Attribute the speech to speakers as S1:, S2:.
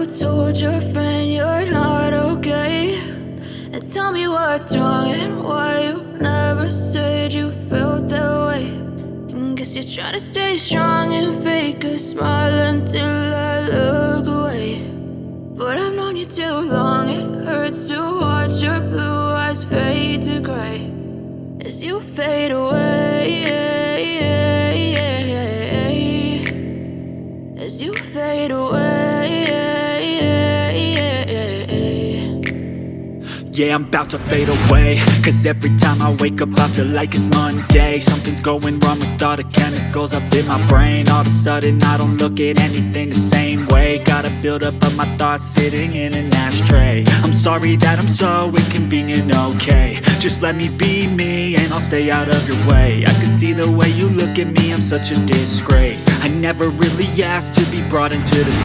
S1: told your friend you're not okay? And tell me what's wrong and why you never said you felt that way. And guess you're trying to stay strong and fake a smile until I look away. But I've known you too long, it hurts to watch your blue eyes fade to gray as you fade away, as you fade away.
S2: Yeah, I'm about to fade away, cause every time I wake up I feel like it's Monday. Something's going wrong with all the chemicals up in my brain. All of a sudden I don't look at anything the same way. Got a buildup of my thoughts sitting in an ashtray. I'm sorry that I'm so inconvenient, okay? Just let me be me and I'll stay out of your way. I can see the way you look at me, I'm such a disgrace. I never really asked to be brought into this